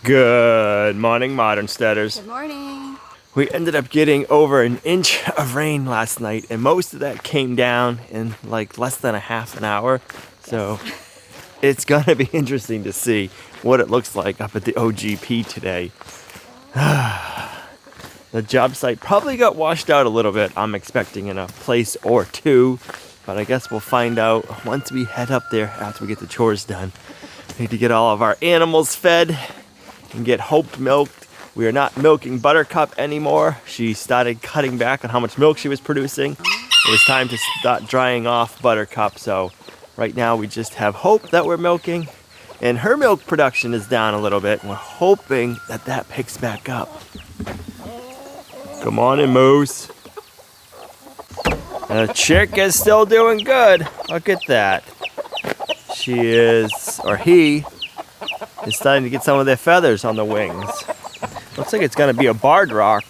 Good morning, Modern Steaders. Good morning. We ended up getting over an inch of rain last night, and most of that came down in like less than a half an hour. So it's gonna be interesting to see what it looks like up at the OGP today. The job site probably got washed out a little bit. I'm expecting in a place or two, but I guess we'll find out once we head up there after we get the chores done. We need to get all of our animals fed and get Hope milked. We are not milking Buttercup anymore. She started cutting back on how much milk she was producing. It was time to start drying off Buttercup, so right now we just have Hope that we're milking, and her milk production is down a little bit. We're hoping that that picks back up. Come on in, Moose. And the chick is still doing good. Look at that. She is, or he, is starting to get some of their feathers on the wings. Looks like it's gonna be a barred rock.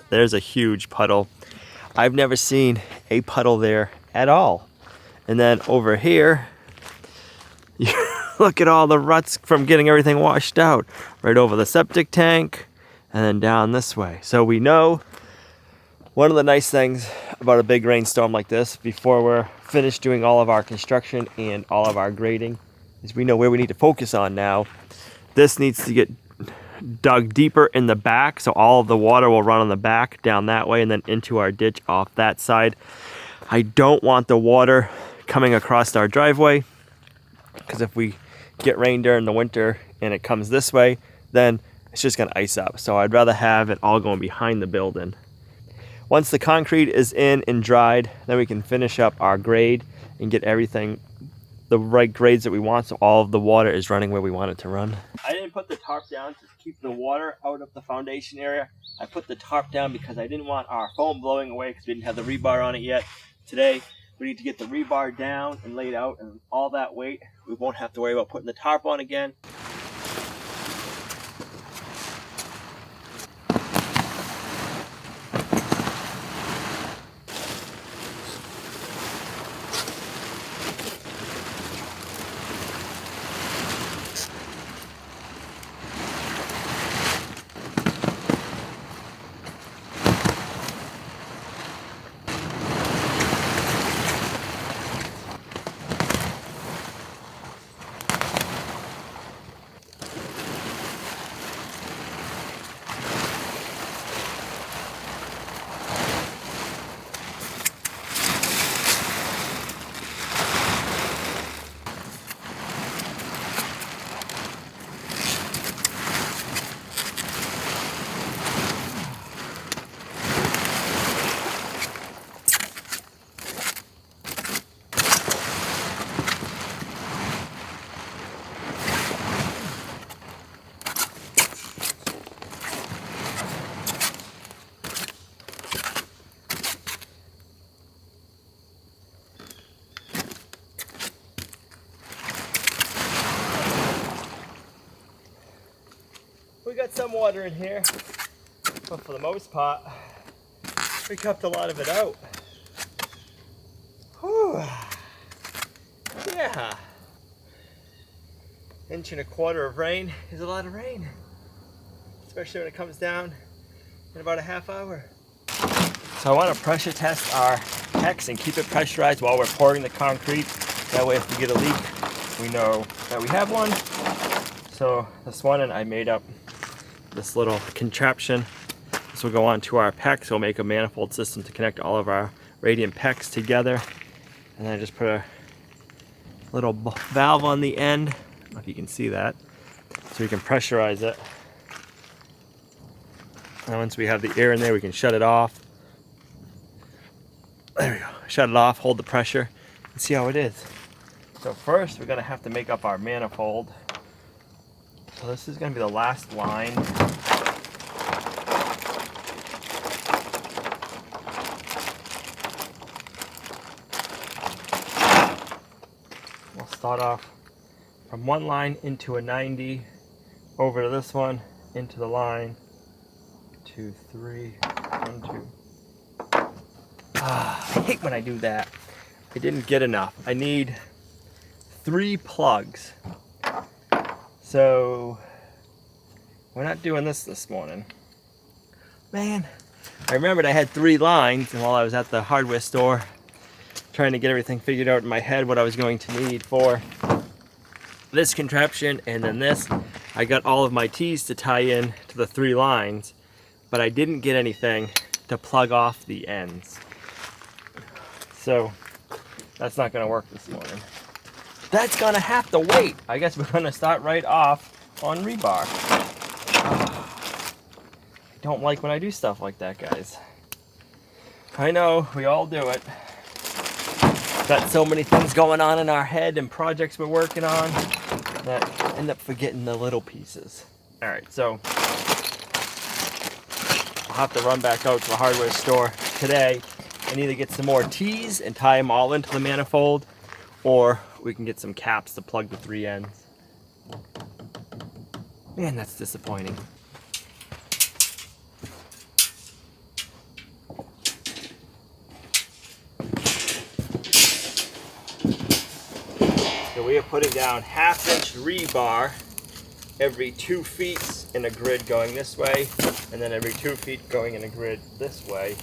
There's a huge puddle. I've never seen a puddle there at all. And then over here, look at all the ruts from getting everything washed out. Right over the septic tank and then down this way. So we know one of the nice things about a big rainstorm like this, before we're finished doing all of our construction and all of our grading, is we know where we need to focus on now. This needs to get dug deeper in the back, so all of the water will run on the back down that way and then into our ditch off that side. I don't want the water coming across our driveway, because if we get rain during the winter and it comes this way, then it's just going to ice up. So I'd rather have it all going behind the building. Once the concrete is in and dried, then we can finish up our grade and get everything the right grades that we want, so all of the water is running where we want it to run. I didn't put the tarp down to keep the water out of the foundation area. I put the tarp down because I didn't want our foam blowing away because we didn't have the rebar on it yet. Today we need to get the rebar down and laid out, and all that weight we won't have to worry about putting the tarp on again. We got some water in here, but for the most part, we kept a lot of it out. Whew. Yeah. Inch and a quarter of rain is a lot of rain, especially when it comes down in about a half hour. So I want to pressure test our PEX and keep it pressurized while we're pouring the concrete. That way if we get a leak, we know that we have one. So this morning I made up this little contraption. This will go on to our PEX. We'll make a manifold system to connect all of our radiant PEX together. And then I just put a little valve on the end. I don't know if you can see that. So we can pressurize it. And once we have the air in there, we can shut it off. There we go. Shut it off, hold the pressure, and see how it is. So first, we're gonna have to make up our manifold. So this is gonna be the last line. We'll start off from one line into a 90, over to this one, into the line. 2, 3, 1, 2. I hate when I do that. I didn't get enough. I need 3 plugs. So we're not doing this morning. Man, I remembered I had 3 lines, and while I was at the hardware store trying to get everything figured out in my head what I was going to need for this contraption and then this, I got all of my T's to tie in to the 3 lines, but I didn't get anything to plug off the ends. So that's not gonna work this morning. That's gonna have to wait. I guess we're gonna start right off on rebar. I don't like when I do stuff like that, guys. I know, we all do it. Got so many things going on in our head and projects we're working on that end up forgetting the little pieces. All right, so I'll have to run back out to the hardware store today and either get some more T's and tie them all into the manifold, or we can get some caps to plug the 3 ends. Man, that's disappointing. So we are putting down 1/2 inch rebar every 2 feet in a grid going this way, and then every 2 feet going in a grid this way.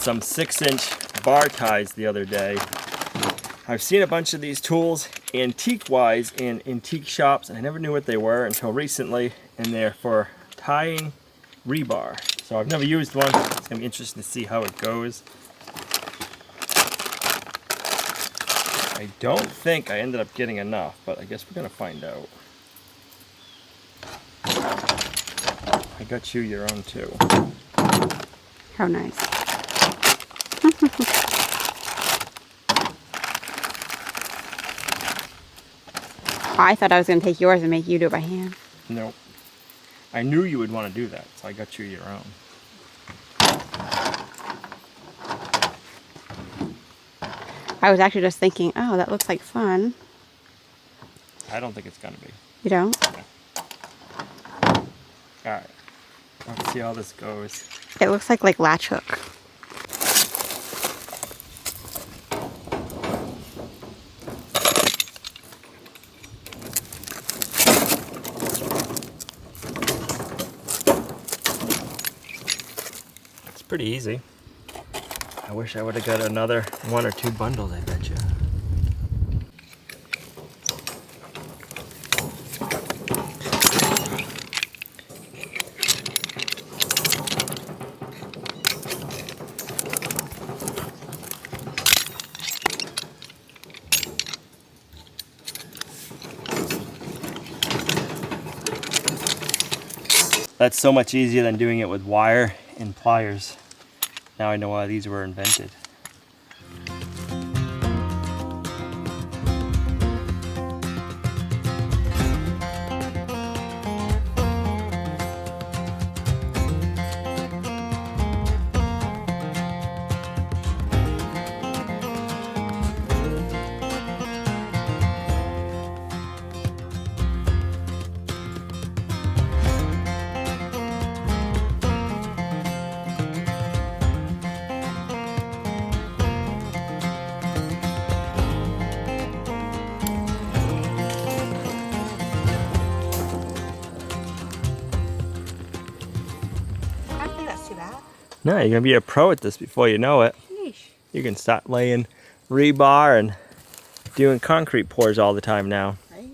some 6-inch bar ties the other day. I've seen a bunch of these tools antique-wise in antique shops, and I never knew what they were until recently, and they're for tying rebar. So I've never used one. It's going to be interesting to see how it goes. I don't think I ended up getting enough, but I guess we're going to find out. I got you your own too. How nice. I thought I was going to take yours and make you do it by hand. Nope. I knew you would want to do that, so I got you your own. I was actually just thinking, oh, that looks like fun. I don't think it's going to be. You don't? Yeah. Alright. Let's see how this goes. It looks like latch hook. It's pretty easy. I wish I would have got another 1 or 2 bundles, I bet you. That's so much easier than doing it with wire and pliers. Now I know why these were invented. No, you're gonna be a pro at this before you know it. Sheesh. You can start laying rebar and doing concrete pours all the time now. Right.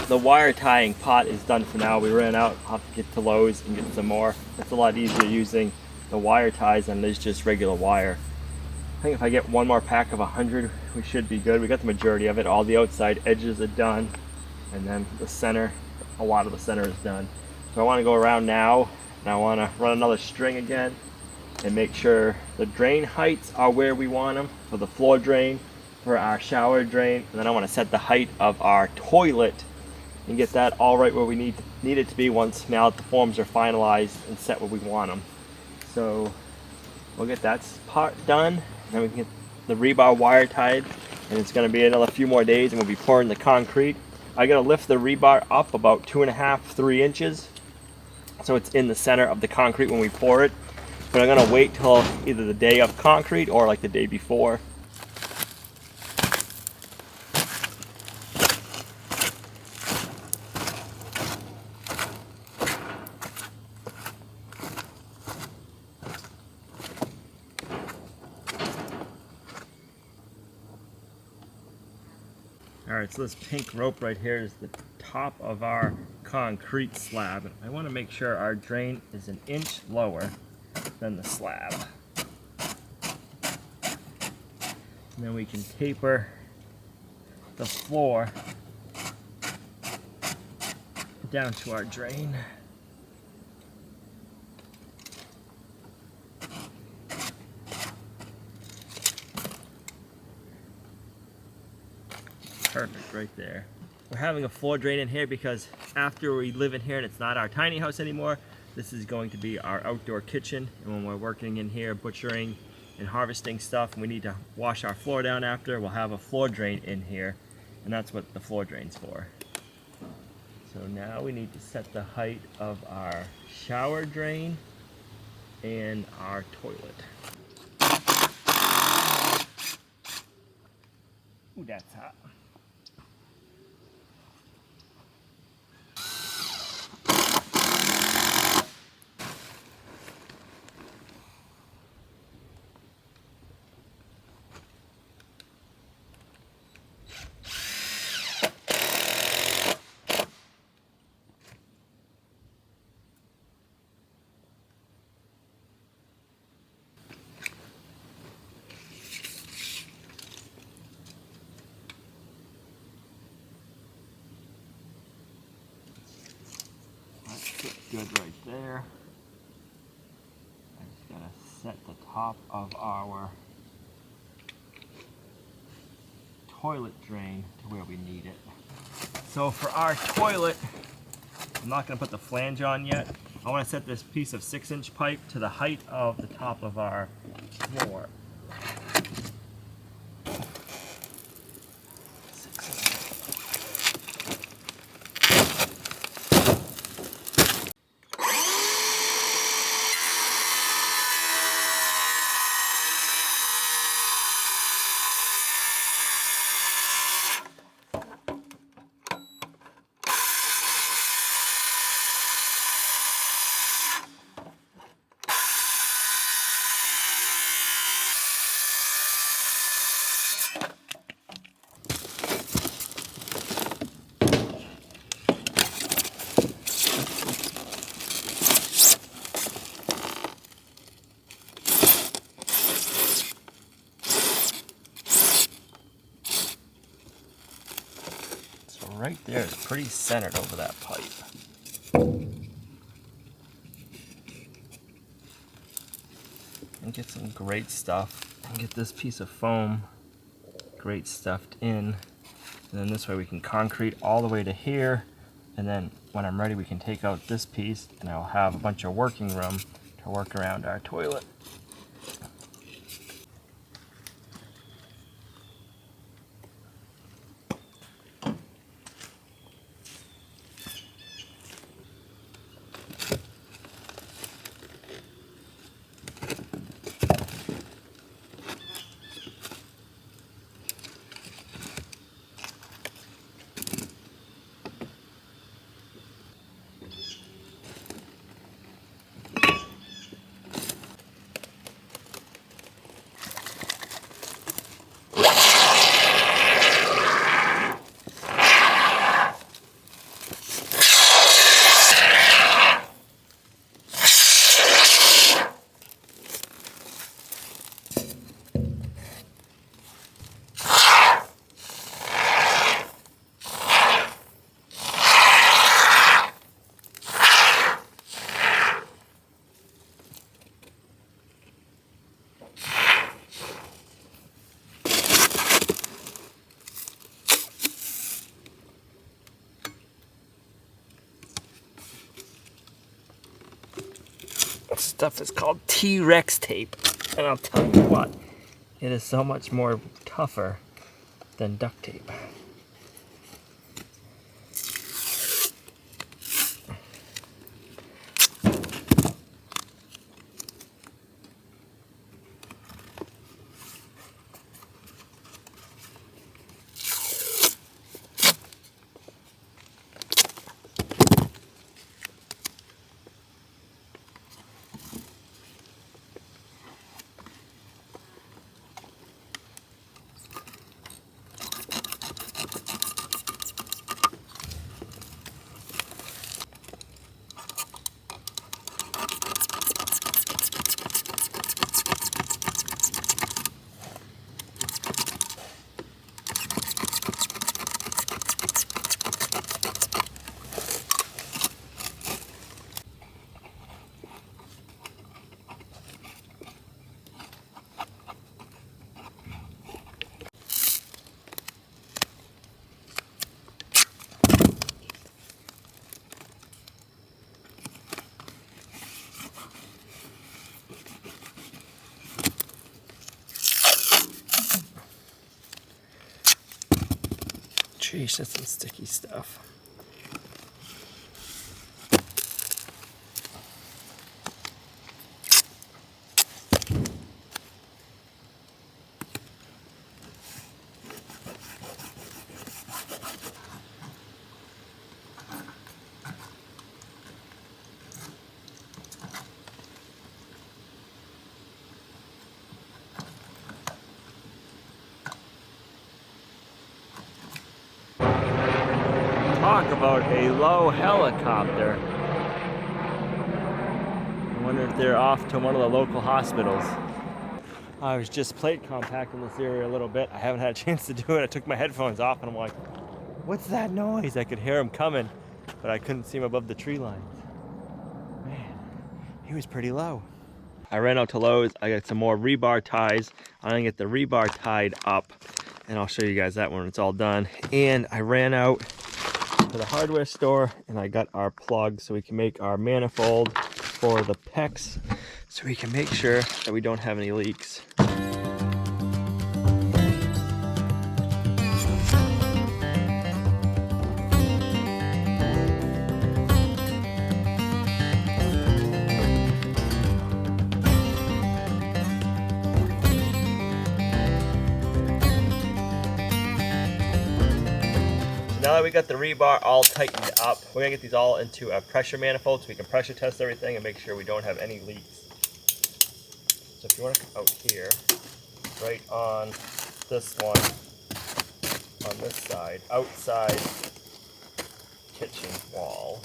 The wire tying pot is done for now. We ran out. I'll have to get to Lowe's and get some more. It's a lot easier using the wire ties than it is just regular wire. I think if I get one more pack of 100, we should be good. We got the majority of it. All the outside edges are done, and then the center, a lot of the center is done. So I want to go around now, and I want to run another string again and make sure the drain heights are where we want them for the floor drain, for our shower drain, and then I want to set the height of our toilet and get that all right where we need it to be once now that the forms are finalized and set where we want them. So we'll get that part done, and then we can get the rebar wire tied, and it's going to be another few more days and we'll be pouring the concrete. I got to lift the rebar up about 2.5 to 3 inches so it's in the center of the concrete when we pour it, but I'm going to wait till either the day of concrete or like the day before. Alright, so this pink rope right here is the top of our concrete slab. I want to make sure our drain is 1 inch lower than the slab. And then we can taper the floor down to our drain. Perfect right there. We're having a floor drain in here because after we live in here and it's not our tiny house anymore, this is going to be our outdoor kitchen. And when we're working in here, butchering and harvesting stuff, and we need to wash our floor down after, we'll have a floor drain in here. And that's what the floor drain's for. So now we need to set the height of our shower drain and our toilet. Ooh, that's hot. Good right there. I just gotta set the top of our toilet drain to where we need it. So for our toilet, I'm not gonna put the flange on yet. I wanna set this piece of 6-inch pipe to the height of the top of our floor. Right there is pretty centered over that pipe. And get some great stuff and get this piece of foam great stuffed in. And then this way we can concrete all the way to here. And then when I'm ready, we can take out this piece and I'll have a bunch of working room to work around our toilet. This stuff is called T-Rex tape, and I'll tell you what, it is so much more tougher than duct tape. Sheesh, that's some sticky stuff. Talk about a low helicopter. I wonder if they're off to one of the local hospitals. I was just plate compacting this area a little bit. I haven't had a chance to do it. I took my headphones off and I'm like, what's that noise? I could hear him coming, but I couldn't see him above the tree lines. Man, he was pretty low. I ran out to Lowe's. I got some more rebar ties. I'm gonna get the rebar tied up and I'll show you guys that when it's all done. And I ran out to the hardware store and I got our plug so we can make our manifold for the PEX so we can make sure that we don't have any leaks. Now that we got the rebar all tightened up, we're gonna get these all into a pressure manifold so we can pressure test everything and make sure we don't have any leaks. So if you want to come out here, right on this one, on this side, outside kitchen wall.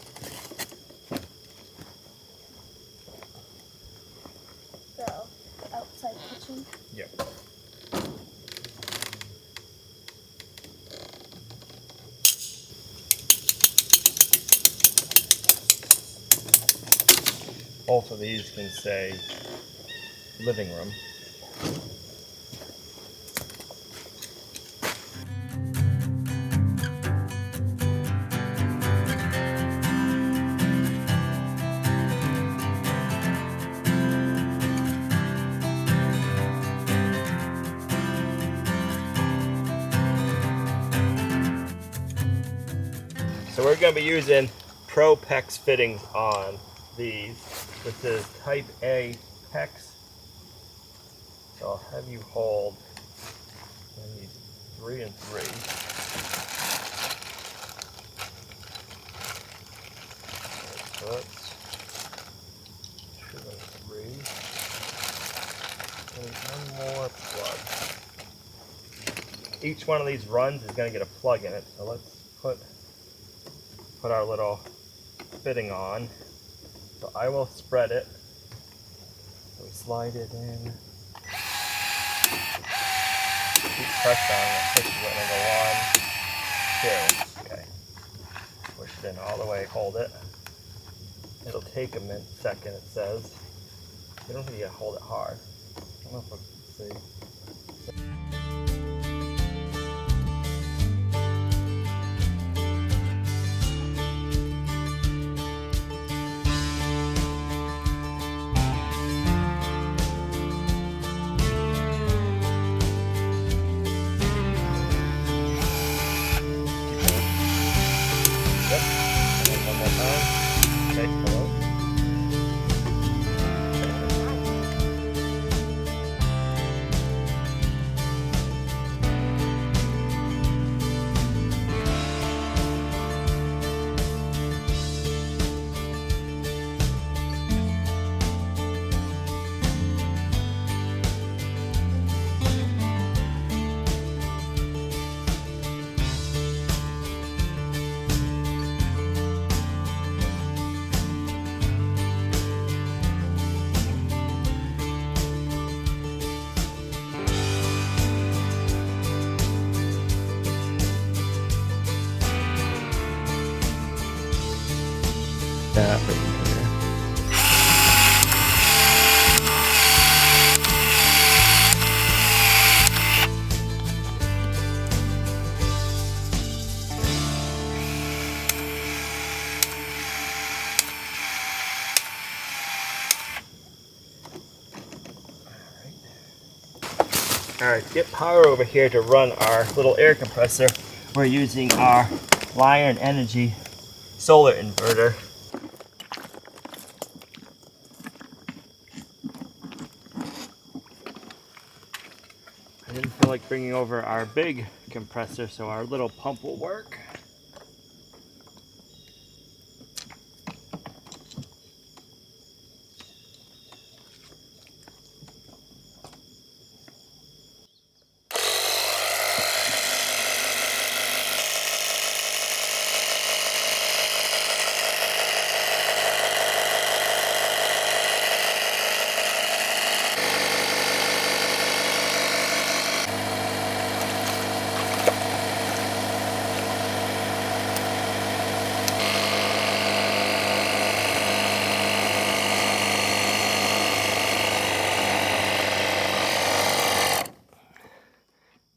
So, outside kitchen? Yep. Both of these can say living room. So we're going to be using Pro PEX fittings on these. This is type A PEX. So I'll have you hold, I need 3 and 3. So that's 2 and 3. And one more plug. Each one of these runs is going to get a plug in it. So let's put our little fitting on. So I will spread it. So we slide it in. Keep pressure on it. Push it in. Go 1, 2. Okay. Push it in all the way. Hold it. It'll take a second. It says. You don't think you gotta hold it hard. I don't know if I can see. That right here. All right, get power over here to run our little air compressor we're using our Lion Energy solar inverter. I didn't feel like bringing over our big compressor, so our little pump will work.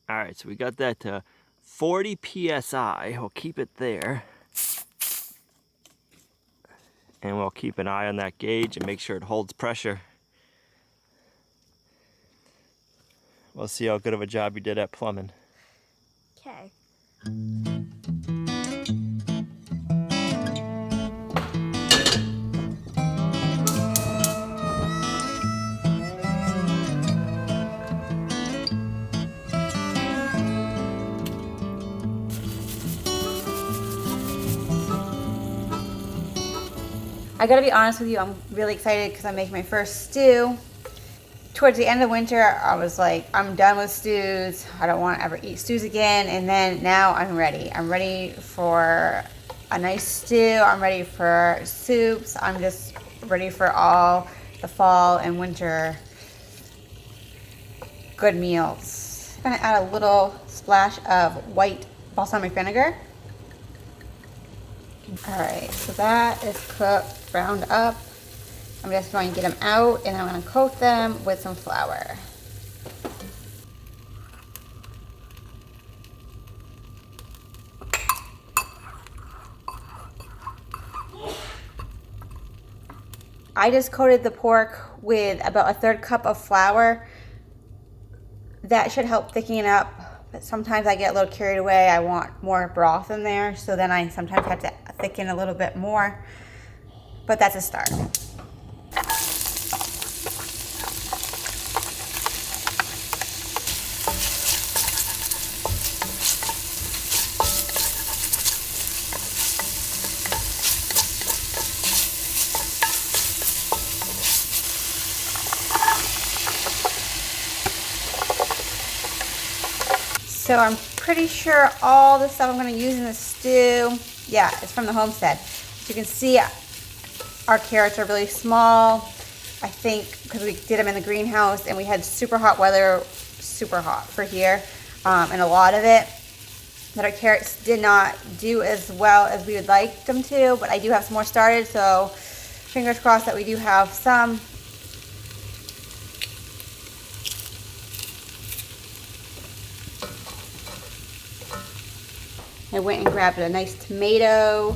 Alright, so we got that to 40 psi. We'll keep it there. And we'll keep an eye on that gauge and make sure it holds pressure. We'll see how good of a job you did at plumbing. Okay. I gotta be honest with you, I'm really excited because I'm making my first stew. Towards the end of the winter, I was like, I'm done with stews. I don't want to ever eat stews again. And then now I'm ready. I'm ready for a nice stew. I'm ready for soups. I'm just ready for all the fall and winter good meals. I'm gonna add a little splash of white balsamic vinegar. All right, so that is cooked, browned up. I'm just going to get them out and I'm going to coat them with some flour. I just coated the pork with about a 1/3 cup of flour. That should help thicken it up, but sometimes I get a little carried away. I want more broth in there, so then I sometimes have to thicken a little bit more, but that's a start. So I'm pretty sure all the stuff I'm going to use in the stew, yeah, it's from the Homestead. As you can see, our carrots are really small. I think because we did them in the greenhouse and we had super hot weather, super hot for here, and a lot of it, that our carrots did not do as well as we would like them to, but I do have some more started, so fingers crossed that we do have some. I went and grabbed a nice tomato.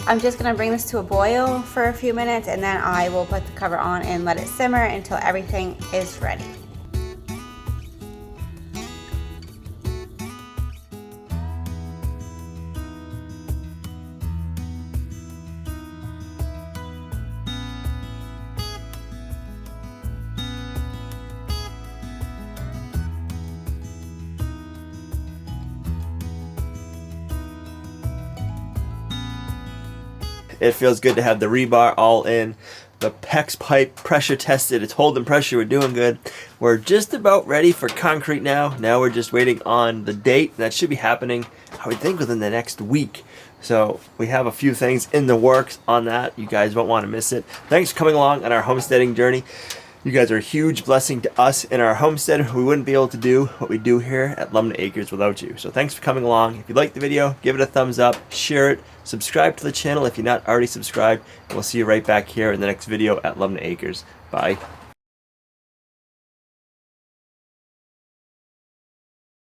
I'm just gonna bring this to a boil for a few minutes and then I will put the cover on and let it simmer until everything is ready. It feels good to have the rebar all in. The PEX pipe pressure tested. It's holding pressure. We're doing good. We're just about ready for concrete now. Now we're just waiting on the date. That should be happening, I would think, within the next week. So we have a few things in the works on that. You guys won't want to miss it. Thanks for coming along on our homesteading journey. You guys are a huge blessing to us in our homestead. We wouldn't be able to do what we do here at Lumnah Acres without you. So thanks for coming along. If you liked the video, give it a thumbs up, share it, subscribe to the channel if you're not already subscribed, and we'll see you right back here in the next video at Lumnah Acres. Bye.